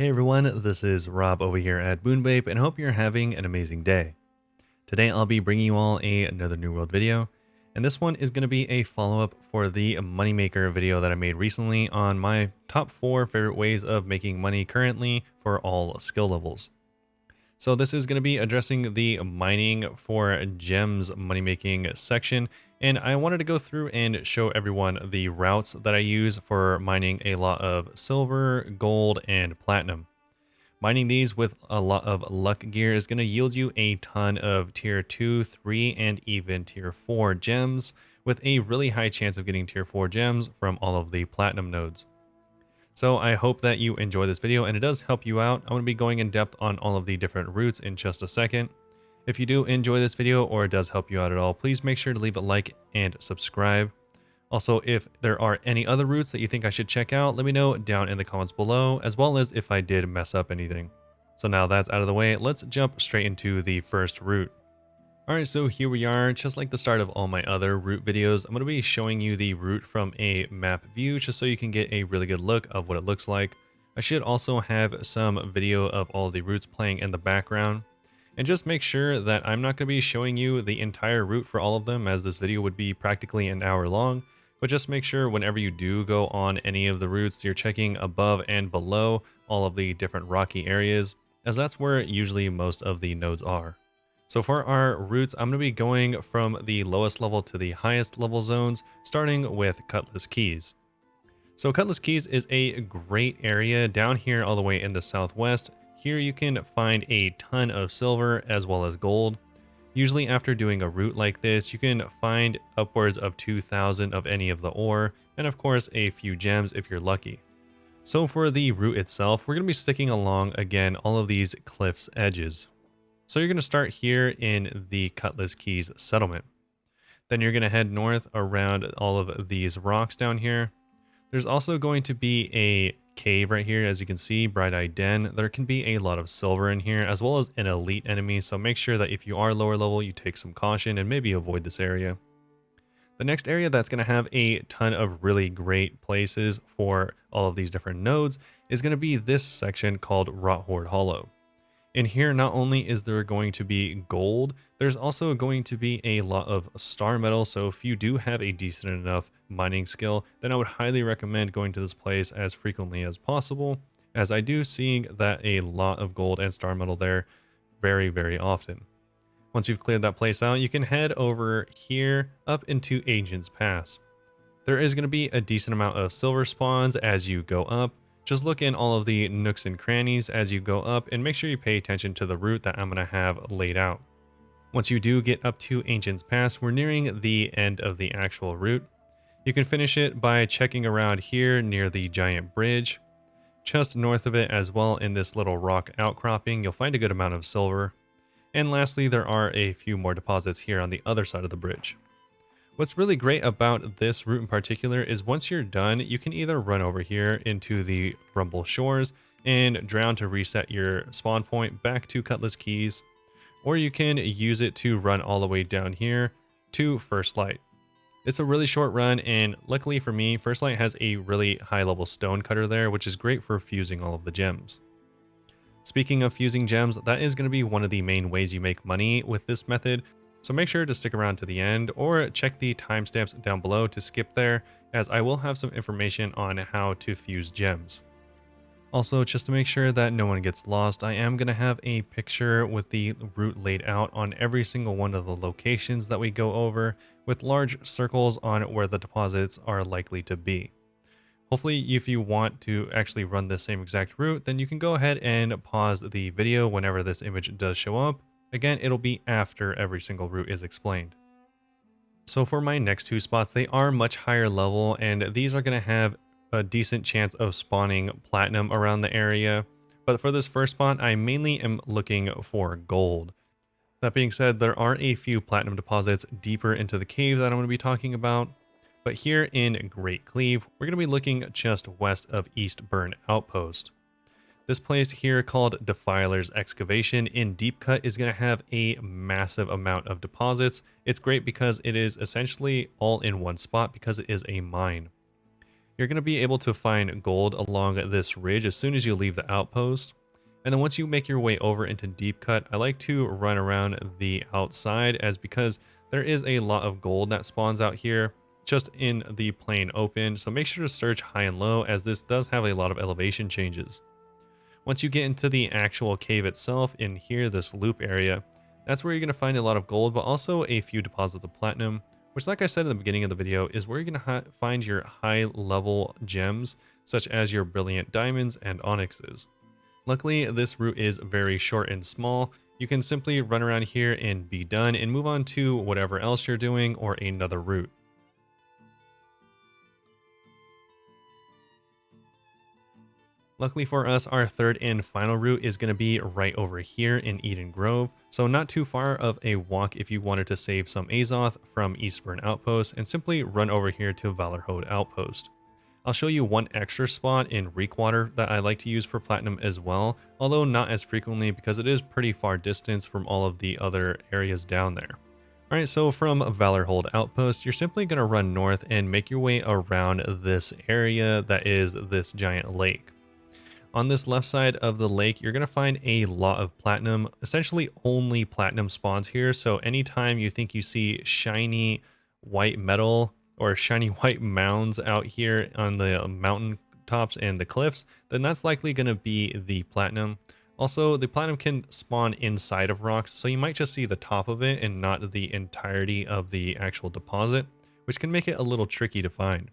Hey everyone, this is Rob over here at BuneBape, and I hope you're having an amazing day. Today I'll be bringing you all another New World video, and this one is going to be a follow-up for the Moneymaker video that I made recently on my top 4 favorite ways of making money currently for all skill levels. So this is going to be addressing the mining for gems money making section, and I wanted to go through and show everyone the routes that I use for mining a lot of silver, gold, and platinum. Mining these with a lot of luck gear is going to yield you a ton of tier 2, 3, and even tier 4 gems, with a really high chance of getting tier 4 gems from all of the platinum nodes. So I hope that you enjoy this video and it does help you out. I'm going to be going in depth on all of the different routes in just a second. If you do enjoy this video or it does help you out at all, please make sure to leave a like and subscribe. Also, if there are any other routes that you think I should check out, let me know down in the comments below, as well as if I did mess up anything. So now that's out of the way, let's jump straight into the first route. Alright, so here we are. Just like the start of all my other route videos, I'm going to be showing you the route from a map view just so you can get a really good look of what it looks like. I should also have some video of all the routes playing in the background. And just make sure that I'm not going to be showing you the entire route for all of them, as this video would be practically an hour long. But just make sure whenever you do go on any of the routes, you're checking above and below all of the different rocky areas, as that's where usually most of the nodes are. So for our routes, I'm going to be going from the lowest level to the highest level zones, starting with Cutlass Keys. So Cutlass Keys is a great area down here all the way in the southwest. Here you can find a ton of silver as well as gold. Usually after doing a route like this, you can find upwards of 2,000 of any of the ore, and of course a few gems if you're lucky. So for the route itself, we're going to be sticking along again all of these cliffs edges. So you're going to start here in the Cutlass Keys settlement. Then you're going to head north around all of these rocks down here. There's also going to be a cave right here, as you can see, Bright Eye Den. There can be a lot of silver in here, as well as an elite enemy, so make sure that if you are lower level, you take some caution and maybe avoid this area. The next area that's going to have a ton of really great places for all of these different nodes is going to be this section called Rot Horde Hollow. In here, not only is there going to be gold, there's also going to be a lot of star metal, so if you do have a decent enough mining skill, then I would highly recommend going to this place as frequently as possible, as I do seeing that a lot of gold and star metal there very, very often. Once you've cleared that place out, you can head over here up into Agent's Pass. There is going to be a decent amount of silver spawns as you go up. Just look in all of the nooks and crannies as you go up and make sure you pay attention to the route that I'm going to have laid out. Once you do get up to Ancient's Pass, we're nearing the end of the actual route. You can finish it by checking around here near the giant bridge. Just north of it as well, in this little rock outcropping, you'll find a good amount of silver. And lastly, there are a few more deposits here on the other side of the bridge. What's really great about this route in particular is once you're done, you can either run over here into the Rumble Shores and drown to reset your spawn point back to Cutlass Keys, or you can use it to run all the way down here to First Light. It's a really short run, and luckily for me, First Light has a really high level stone cutter there, which is great for fusing all of the gems. Speaking of fusing gems, that is going to be one of the main ways you make money with this method. So make sure to stick around to the end, or check the timestamps down below to skip there, as I will have some information on how to fuse gems. Also, just to make sure that no one gets lost, I am going to have a picture with the route laid out on every single one of the locations that we go over, with large circles on where the deposits are likely to be. Hopefully, if you want to actually run the same exact route, then you can go ahead and pause the video whenever this image does show up. Again, it'll be after every single route is explained. So for my next two spots, they are much higher level, and these are going to have a decent chance of spawning platinum around the area. But for this first spot, I mainly am looking for gold. That being said, there are a few platinum deposits deeper into the cave that I'm going to be talking about. But here in Great Cleave, we're going to be looking just west of East Burn Outpost. This place here called Defiler's Excavation in Deep Cut is going to have a massive amount of deposits. It's great because it is essentially all in one spot because it is a mine. You're going to be able to find gold along this ridge as soon as you leave the outpost. And then once you make your way over into Deep Cut, I like to run around the outside as because there is a lot of gold that spawns out here just in the plain open. So make sure to search high and low as this does have a lot of elevation changes. Once you get into the actual cave itself in here, this loop area, that's where you're going to find a lot of gold, but also a few deposits of platinum, which, like I said in the beginning of the video, is where you're going to find your high level gems, such as your brilliant diamonds and onyxes. Luckily, this route is very short and small. You can simply run around here and be done and move on to whatever else you're doing or another route. Luckily for us, our third and final route is going to be right over here in Edengrove, so not too far of a walk if you wanted to save some Azoth from Eastburn Outpost and simply run over here to Valorhode Outpost. I'll show you one extra spot in Reekwater that I like to use for platinum as well, although not as frequently because it is pretty far distance from all of the other areas down there. Alright, so from Valorhode Outpost, you're simply going to run north and make your way around this area that is this giant lake. On this left side of the lake, you're going to find a lot of platinum, essentially only platinum spawns here. So anytime you think you see shiny white metal or shiny white mounds out here on the mountain tops and the cliffs, then that's likely going to be the platinum. Also, the platinum can spawn inside of rocks, so you might just see the top of it and not the entirety of the actual deposit, which can make it a little tricky to find.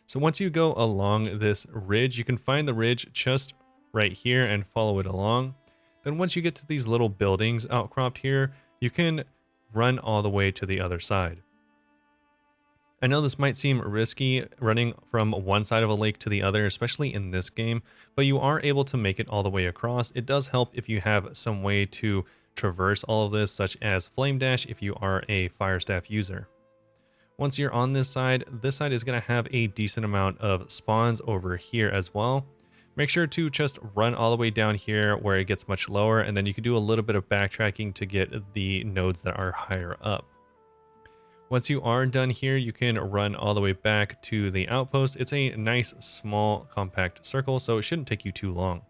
So once you go along this ridge, you can find the ridge just right here and follow it along. Then once you get to these little buildings outcropped here, you can run all the way to the other side. I know this might seem risky running from one side of a lake to the other, especially in this game, but you are able to make it all the way across. It does help if you have some way to traverse all of this, such as Flame Dash if you are a Fire Staff user. Once you're on this side is going to have a decent amount of spawns over here as well. Make sure to just run all the way down here where it gets much lower, and then you can do a little bit of backtracking to get the nodes that are higher up. Once you are done here, you can run all the way back to the outpost. It's a nice, small, compact circle, so it shouldn't take you too long.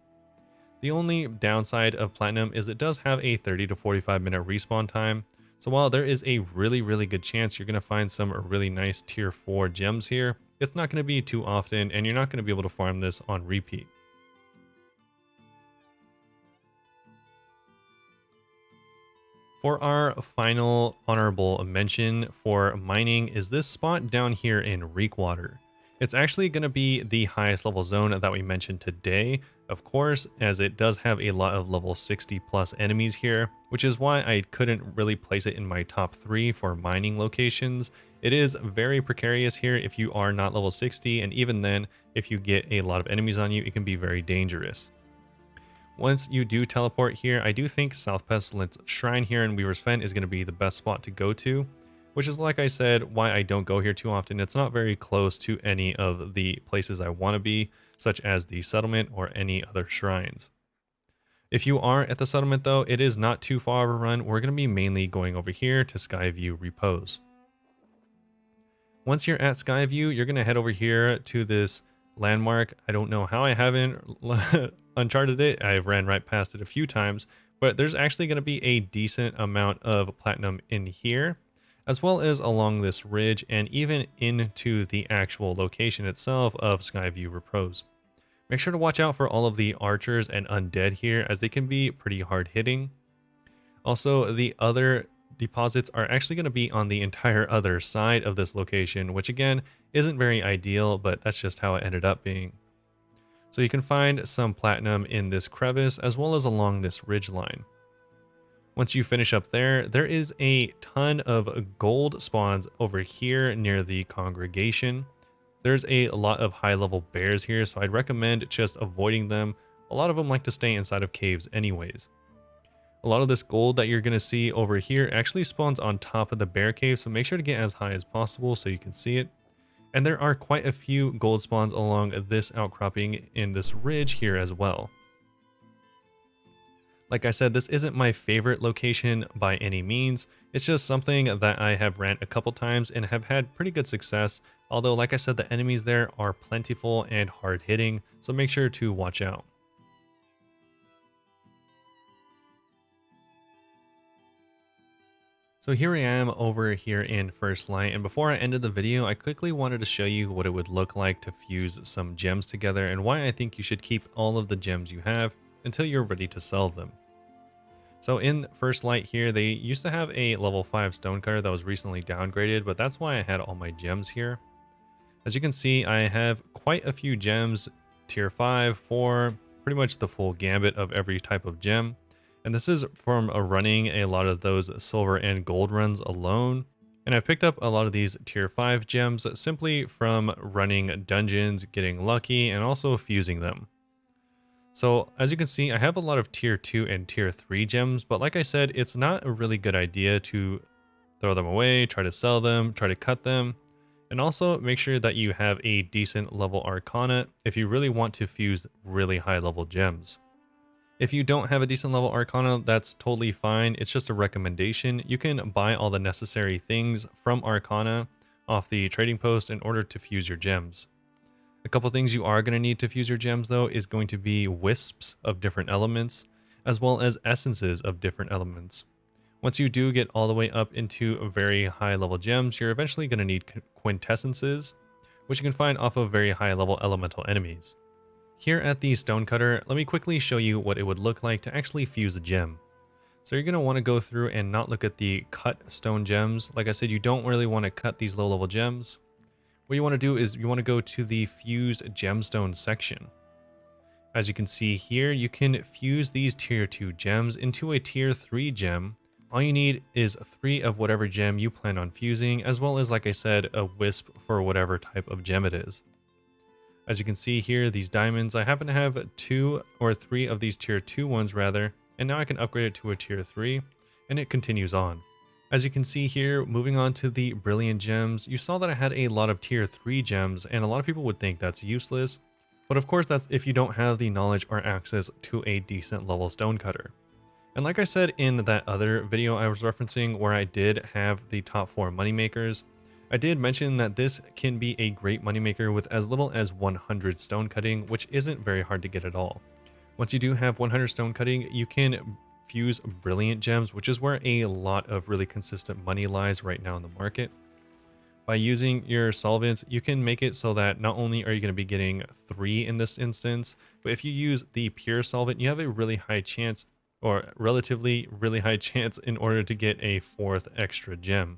The only downside of platinum is it does have a 30 to 45 minute respawn time. So while there is a really good chance you're going to find some really nice tier 4 gems here, it's not going to be too often and you're not going to be able to farm this on repeat. For our final honorable mention for mining is this spot down here in Reekwater. It's actually going to be the highest level zone that we mentioned today, of course, as it does have a lot of level 60 plus enemies here, which is why I couldn't really place it in my top 3 for mining locations. It is very precarious here if you are not level 60, and even then, if you get a lot of enemies on you, it can be very dangerous. Once you do teleport here, I do think South Pestilence Shrine here in Weaver's Fen is going to be the best spot to go to, which is, like I said, why I don't go here too often. It's not very close to any of the places I want to be, such as the settlement or any other shrines. If you are at the settlement though, it is not too far of a run. We're going to be mainly going over here to Skyview Repose. Once you're at Skyview, you're going to head over here to this landmark. I don't know how I haven't uncharted it. I've ran right past it a few times, but there's actually going to be a decent amount of platinum in here, as well as along this ridge and even into the actual location itself of Skyview Repose. Make sure to watch out for all of the archers and undead here, as they can be pretty hard hitting. Also, the other deposits are actually going to be on the entire other side of this location, which again isn't very ideal, but that's just how it ended up being. So you can find some platinum in this crevice as well as along this ridge line. Once you finish up there, there is a ton of gold spawns over here near the congregation. There's a lot of high level bears here, so I'd recommend just avoiding them. A lot of them like to stay inside of caves anyways. A lot of this gold that you're going to see over here actually spawns on top of the bear cave, so make sure to get as high as possible so you can see it. And there are quite a few gold spawns along this outcropping in this ridge here as well. Like I said, this isn't my favorite location by any means. It's just something that I have ran a couple times and have had pretty good success. Although, like I said, the enemies there are plentiful and hard hitting, so make sure to watch out. So here I am over here in First Light, and before I ended the video, I quickly wanted to show you what it would look like to fuse some gems together and why I think you should keep all of the gems you have until you're ready to sell them. So in First Light here, they used to have a level 5 stonecutter that was recently downgraded, but that's why I had all my gems here. As you can see, I have quite a few gems, tier 5, 4, pretty much the full gambit of every type of gem. And this is from running a lot of those silver and gold runs alone. And I picked up a lot of these tier 5 gems simply from running dungeons, getting lucky, and also fusing them. So as you can see, I have a lot of tier 2 and tier 3 gems, but like I said, it's not a really good idea to throw them away, try to sell them, try to cut them. And also make sure that you have a decent level Arcana if you really want to fuse really high level gems. If you don't have a decent level Arcana, that's totally fine. It's just a recommendation. You can buy all the necessary things from Arcana off the trading post in order to fuse your gems. A couple things you are going to need to fuse your gems though is going to be wisps of different elements, as well as essences of different elements. Once you do get all the way up into very high level gems, you're eventually going to need quintessences, which you can find off of very high level elemental enemies. Here at the stonecutter, let me quickly show you what it would look like to actually fuse a gem. So you're going to want to go through and not look at the cut stone gems. Like I said, you don't really want to cut these low level gems. What you want to do is you want to go to the fused gemstone section. As you can see here, you can fuse these tier 2 gems into a tier 3 gem. All you need is 3 of whatever gem you plan on fusing, as well as, like I said, a wisp for whatever type of gem it is. As you can see here, these diamonds, I happen to have 2 or 3 of these tier 2 ones rather, and now I can upgrade it to a tier 3, and it continues on. As you can see here, moving on to the brilliant gems, you saw that I had a lot of tier 3 gems, and a lot of people would think that's useless, but of course that's if you don't have the knowledge or access to a decent level stonecutter. And like I said in that other video I was referencing where I did have the top 4 moneymakers, I did mention that this can be a great moneymaker with as little as 100 stone cutting, which isn't very hard to get at all. Once you do have 100 stone cutting, you can fuse brilliant gems, which is where a lot of really consistent money lies right now in the market. By using your solvents, you can make it so that not only are you going to be getting 3 in this instance, but if you use the pure solvent, you have a really high chance, or relatively really high chance, in order to get a 4th extra gem.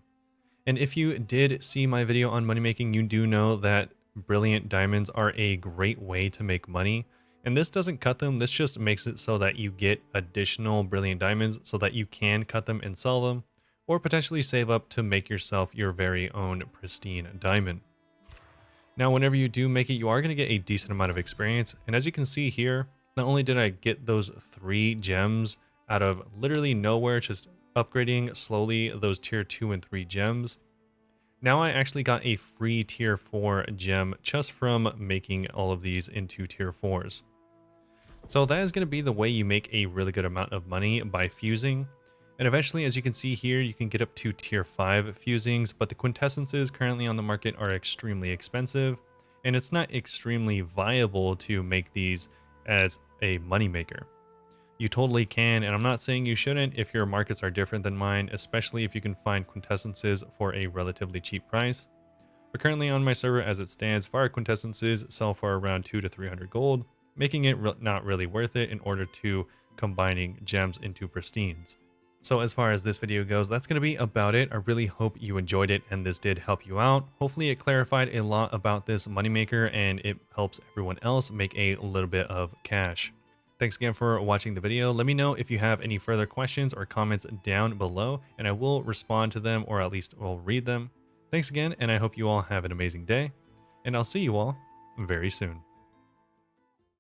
And if you did see my video on money making, you do know that brilliant diamonds are a great way to make money. And this doesn't cut them, this just makes it so that you get additional brilliant diamonds so that you can cut them and sell them, or potentially save up to make yourself your very own pristine diamond. Now, whenever you do make it, you are going to get a decent amount of experience. And as you can see here, not only did I get those 3 gems out of literally nowhere, just upgrading slowly those tier 2 and 3 gems, now I actually got a free tier 4 gem just from making all of these into tier 4s. So that is going to be the way you make a really good amount of money, by fusing. And eventually, as you can see here, you can get up to tier 5 fusings, but the quintessences currently on the market are extremely expensive, and it's not extremely viable to make these as a moneymaker. You totally can, and I'm not saying you shouldn't if your markets are different than mine, especially if you can find quintessences for a relatively cheap price. But currently on my server as it stands, fire quintessences sell for around 200 to 300 gold, making it not really worth it in order to combining gems into pristines. So as far as this video goes, that's going to be about it. I really hope you enjoyed it and this did help you out. Hopefully it clarified a lot about this moneymaker and it helps everyone else make a little bit of cash. Thanks again for watching the video. Let me know if you have any further questions or comments down below, and I will respond to them, or at least will read them. Thanks again, and I hope you all have an amazing day, and I'll see you all very soon.